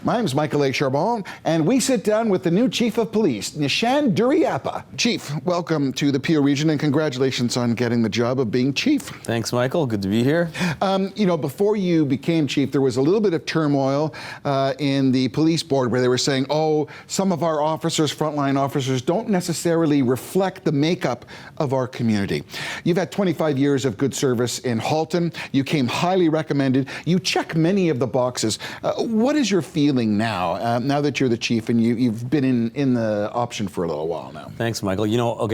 My name is Michael A. Charbon, and we sit down with the new Chief of Police, Nishan Duraiappah. Chief, welcome to the Peel Region, and congratulations on getting the job of being Chief. Thanks, Michael. Good to be here. Before you became Chief, there was a little bit of turmoil in the police board where they were saying, oh, some of our officers, frontline officers, don't necessarily reflect the makeup of our community. You've had 25 years of good service in Halton. You came highly recommended. You check many of the boxes. What is your feeling now, now that you're the Chief and you've been in the option for a little while now? Thanks, Michael.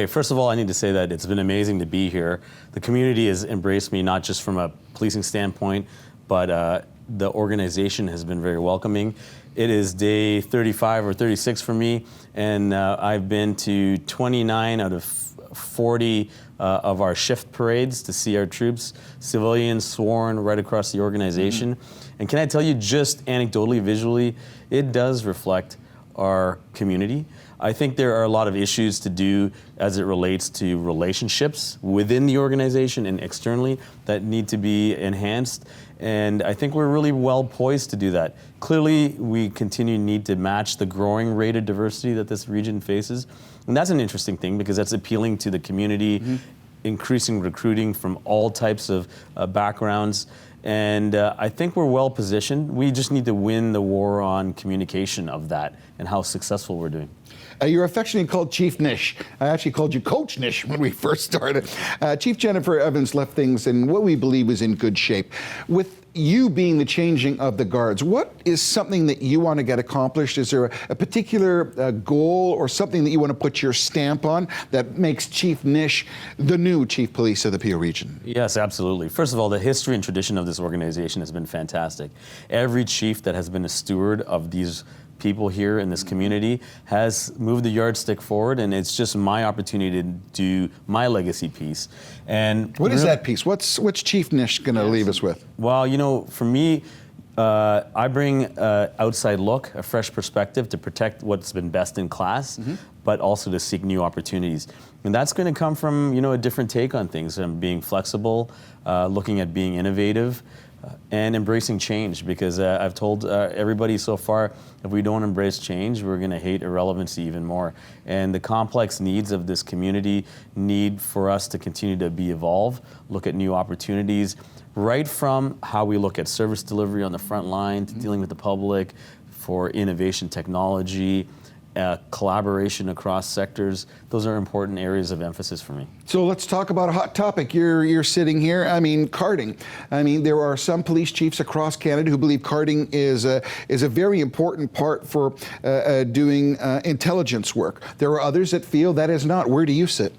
First of all, I need to say that it's been amazing to be here. The community has embraced me, not just from a policing standpoint, but the organization has been very welcoming. It is day 35 or 36 for me, and I've been to 29 out of 40 of our shift parades to see our troops, civilians, sworn, right across the organization. And can I tell you, just anecdotally, visually, it does reflect our community. I think there are a lot of issues to do as it relates to relationships within the organization and externally that need to be enhanced. And I think we're really well poised to do that. Clearly, we continue to need to match the growing rate of diversity that this region faces. And that's an interesting thing because that's appealing to the community, increasing recruiting from all types of backgrounds. And I think we're well positioned. We just need to win the war on communication of that and how successful we're doing. You're affectionately called Chief Nish. I actually called you Coach Nish when we first started. Chief Jennifer Evans left things in what we believe is in good shape. With you being the changing of the guards, what is something that you want to get accomplished? Is there a particular goal or something that you want to put your stamp on that makes Chief Nish the new Chief Police of the Peel Region? Yes, absolutely. First of all, the history and tradition of this organization has been fantastic. Every chief that has been a steward of these people here in this community has moved the yardstick forward, and it's just my opportunity to do my legacy piece. And what is that piece? What's Chief Nish going to leave us with? Well, for me, I bring an outside look, a fresh perspective to protect what's been best in class, but also to seek new opportunities. And that's going to come from, a different take on things, and being flexible, looking at being innovative, and embracing change, because I've told everybody so far, if we don't embrace change, we're going to hate irrelevancy even more. And the complex needs of this community need for us to continue to evolve, look at new opportunities, right from how we look at service delivery on the front line to dealing with the public, for innovation technology, collaboration across sectors. Those are important areas of emphasis for me. So let's talk about a hot topic. You're sitting here, carding. There are some police chiefs across Canada who believe carding is a very important part for doing intelligence work. There are others that feel that is not. Where do you sit?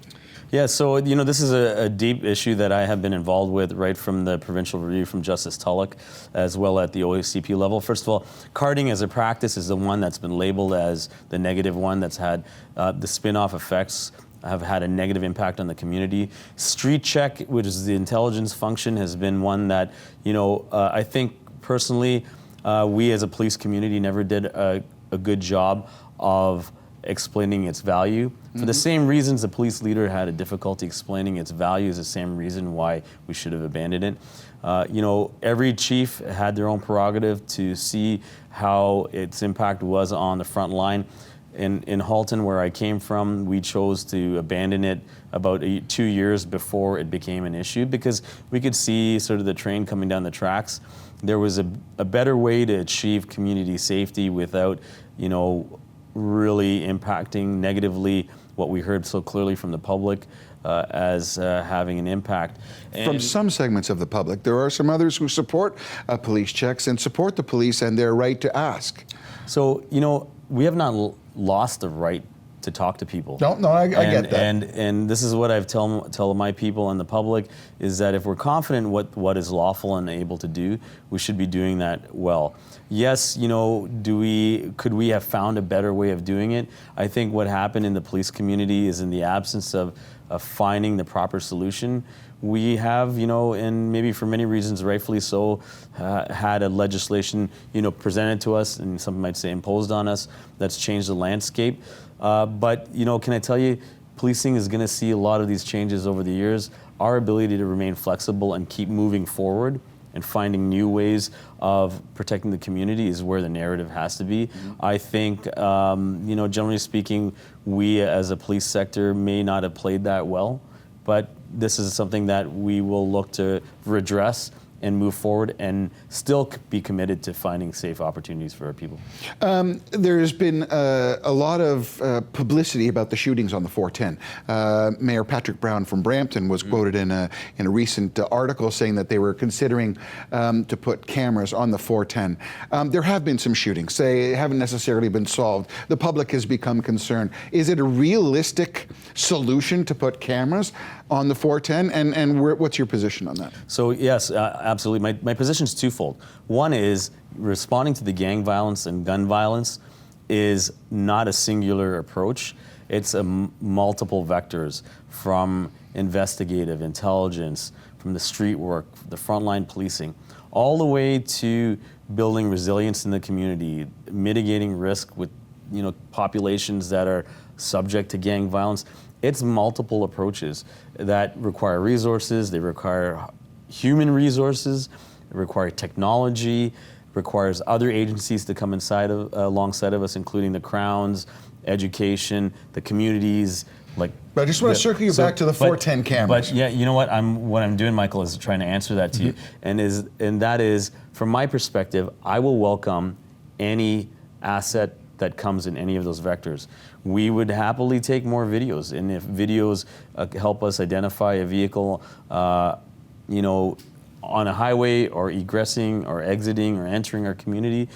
Yeah, so this is a deep issue that I have been involved with right from the provincial review from Justice Tulloch, as well at the OACP level. First of all, carding as a practice is the one that's been labeled as the negative one, that's had the spin-off effects have had a negative impact on the community. Street check, which is the intelligence function, has been one that, I think personally, we as a police community never did a good job of explaining its value. For the same reasons the police leader had a difficulty explaining its value is the same reason why we should have abandoned it. Every chief had their own prerogative to see how its impact was on the front line. In Halton, where I came from, we chose to abandon it about 2 years before it became an issue, because we could see sort of the train coming down the tracks. There was a better way to achieve community safety without, really impacting negatively what we heard so clearly from the public as having an impact. From some segments of the public. There are some others who support police checks and support the police and their right to ask. So, we have not lost the right to talk to people. No, I get that. And this is what I've tell my people and the public, is that if we're confident what is lawful and able to do, we should be doing that well. Yes, could we have found a better way of doing it? I think what happened in the police community is, in the absence of finding the proper solution, we have, and maybe for many reasons, rightfully so, had a legislation, presented to us, and some might say imposed on us, that's changed the landscape. But, can I tell you, policing is going to see a lot of these changes over the years. Our ability to remain flexible and keep moving forward and finding new ways of protecting the community is where the narrative has to be. I think, generally speaking, we as a police sector may not have played that well, but this is something that we will look to redress and move forward and still be committed to finding safe opportunities for our people. There's been a lot of publicity about the shootings on the 410. Mayor Patrick Brown from Brampton was quoted in a recent article saying that they were considering to put cameras on the 410. There have been some shootings. They haven't necessarily been solved. The public has become concerned. Is it a realistic solution to put cameras on the 410? And what's your position on that? So yes, absolutely. My position is twofold. One is responding to the gang violence and gun violence is not a singular approach. It's multiple vectors, from investigative intelligence, from the street work, the frontline policing, all the way to building resilience in the community, mitigating risk with populations that are subject to gang violence. It's multiple approaches that require resources, they require human resources, it requires technology, requires other agencies to come alongside of us, including the Crowns, education, the communities. But I just want to circle you back to the 410 cameras. But yeah, you know what I'm doing, Michael, is trying to answer that to you, and that is, from my perspective, I will welcome any asset that comes in any of those vectors. We would happily take more videos, and if videos help us identify a vehicle, on a highway or egressing or exiting or entering our community,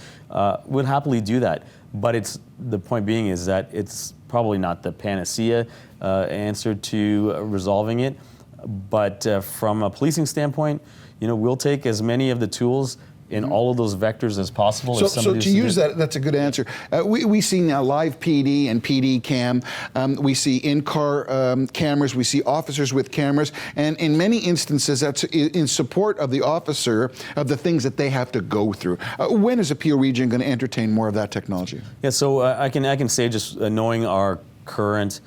we'd happily do that. But the point being is that it's probably not the panacea answer to resolving it. But from a policing standpoint, we'll take as many of the tools in all of those vectors as possible. So to use that, that's a good answer. We see now live PD and PD cam. We see in-car cameras. We see officers with cameras. And in many instances, that's in support of the officer, of the things that they have to go through. When is the Peel region going to entertain more of that technology? Yeah, so I can say, just knowing our current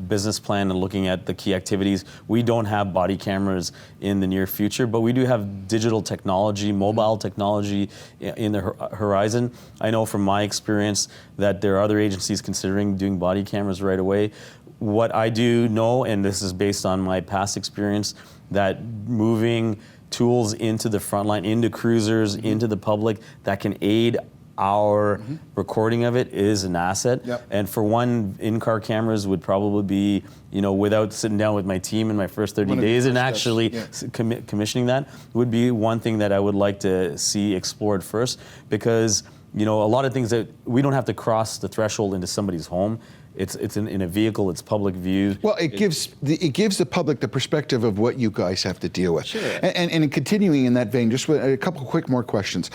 business plan and looking at the key activities, we don't have body cameras in the near future, but we do have digital technology, mobile technology in the horizon. I know from my experience that there are other agencies considering doing body cameras right away. What I do know, and this is based on my past experience, that moving tools into the front line, into cruisers, into the public, that can aid our recording of it is an asset. Yep. And for one, in-car cameras would probably be, without sitting down with my team in my first 30 days and actually commissioning that, would be one thing that I would like to see explored first, because a lot of things that we don't have to cross the threshold into somebody's home. It's in a vehicle, it's public view. Well, it gives the public the perspective of what you guys have to deal with. Sure. And continuing in that vein, just a couple quick more questions.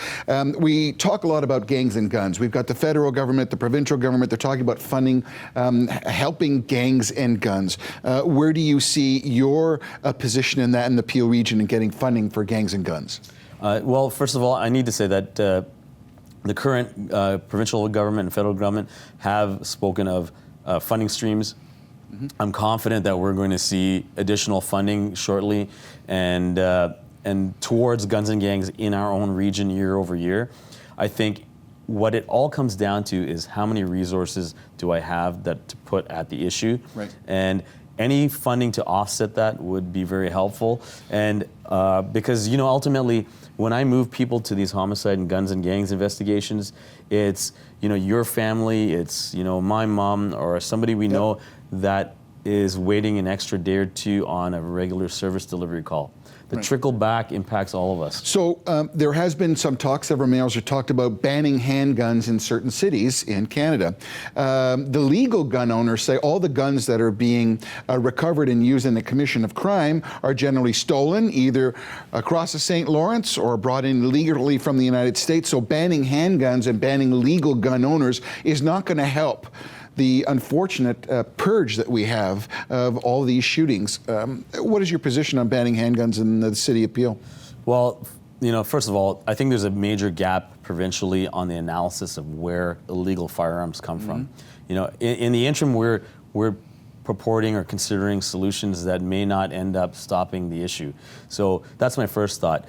We talk a lot about gangs and guns. We've got the federal government, the provincial government, they're talking about funding, helping gangs and guns. Where do you see your position in that in the Peel region and getting funding for gangs and guns? Well, first of all, I need to say that the current provincial government and federal government have spoken of funding streams. I'm confident that we're going to see additional funding shortly, and towards guns and gangs in our own region year over year. I think what it all comes down to is how many resources do I have to put at the issue, right. And any funding to offset that would be very helpful. And because ultimately, when I move people to these homicide and guns and gangs investigations, it's your family, it's my mom or somebody we know that is waiting an extra day or two on a regular service delivery call. The trickle back impacts all of us. So there has been some talk, several mayors have talked about banning handguns in certain cities in Canada. The legal gun owners say all the guns that are being recovered and used in the commission of crime are generally stolen, either across the St. Lawrence or brought in illegally from the United States. So banning handguns and banning legal gun owners is not going to help the unfortunate purge that we have of all these shootings. What is your position on banning handguns in the city of Peel? Well, first of all, I think there's a major gap provincially on the analysis of where illegal firearms come from. In the interim, we're purporting or considering solutions that may not end up stopping the issue. So that's my first thought.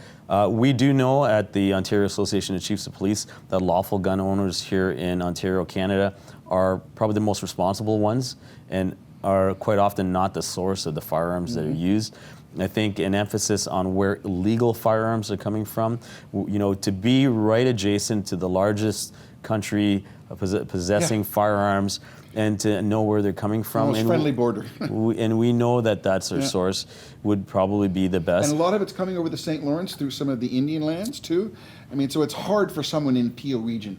We do know at the Ontario Association of Chiefs of Police that lawful gun owners here in Ontario, Canada, are probably the most responsible ones and are quite often not the source of the firearms that are used. I think an emphasis on where illegal firearms are coming from, to be right adjacent to the largest country possessing firearms and to know where they're coming from. Most friendly border. And we know that that's their source would probably be the best. And a lot of it's coming over the St. Lawrence through some of the Indian lands too. I mean, so it's hard for someone in Peel region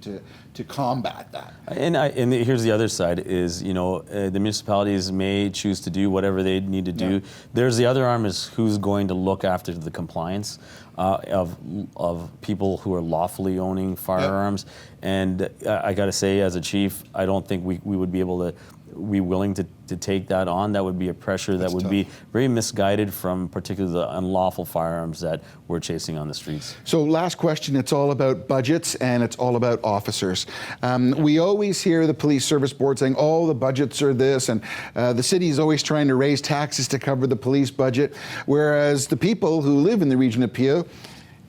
to combat that. And here's the other side is, the municipalities may choose to do whatever they need to do. There's the other arm is who's going to look after the compliance of people who are lawfully owning firearms. And I got to say, as a chief, I don't think we would be able to be willing to take that on. That would be a pressure that would be very misguided from particularly the unlawful firearms that we're chasing on the streets. So last question, it's all about budgets and it's all about officers. We always hear the police service board saying, oh, the budgets are this, and the city is always trying to raise taxes to cover the police budget, whereas the people who live in the region of Peel,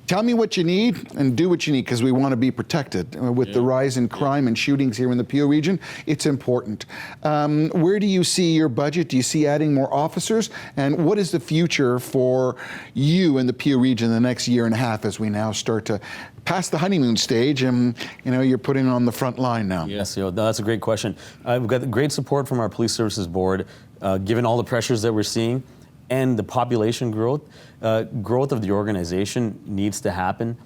tell me what you need and do what you need, because we want to be protected. With the rise in crime and shootings here in the Peel region, it's important. Where do you see your budget? Do you see adding more officers? And what is the future for you in the Peel region in the next year and a half as we now start to pass the honeymoon stage and you're putting on the front line now? Yes, that's a great question. We've got great support from our Police Services Board, given all the pressures that we're seeing. And the population growth of the organization needs to happen.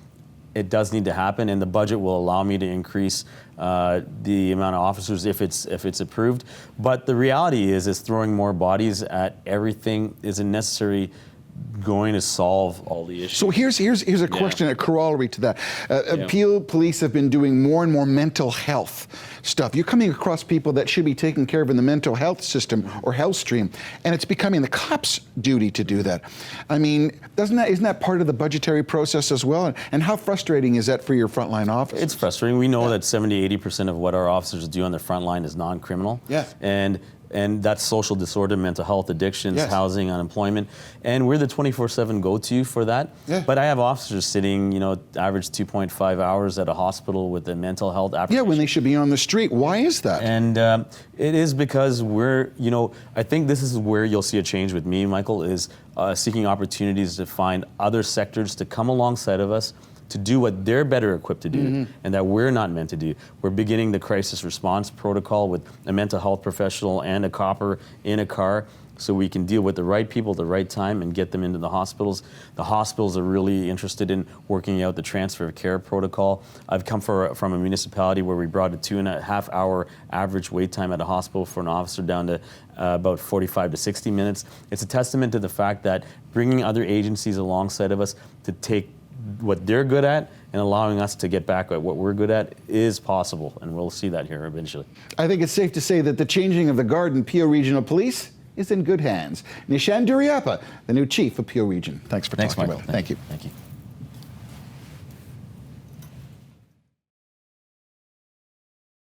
It does need to happen, and the budget will allow me to increase the amount of officers if it's approved. But the reality is throwing more bodies at everything isn't necessarily going to solve all the issues. So here's a question, a corollary to that. Peel Police have been doing more and more mental health stuff. You're coming across people that should be taken care of in the mental health system or health stream, and it's becoming the cops' duty to do that. I mean, isn't that part of the budgetary process as well? And how frustrating is that for your frontline officers? It's frustrating. We know that 70-80% of what our officers do on the front line is non-criminal. Yeah. And that's social disorder, mental health, addictions, housing, unemployment. And we're the 24/7 go-to for that. Yeah. But I have officers sitting, average 2.5 hours at a hospital with a mental health application. Yeah, when they should be on the street. Why is that? And it is because I think this is where you'll see a change with me, Michael, is seeking opportunities to find other sectors to come alongside of us to do what they're better equipped to do and that we're not meant to do. We're beginning the crisis response protocol with a mental health professional and a copper in a car so we can deal with the right people at the right time and get them into the hospitals. The hospitals are really interested in working out the transfer of care protocol. I've come from a municipality where we brought a 2.5 hour average wait time at a hospital for an officer down to about 45 to 60 minutes. It's a testament to the fact that bringing other agencies alongside of us to take what they're good at and allowing us to get back at what we're good at is possible, and we'll see that here eventually. I think it's safe to say that the changing of the guard in Peel Regional Police is in good hands. Nishan Duraiappah, the new chief of Peel Region. Thanks for talking about it. Thank you.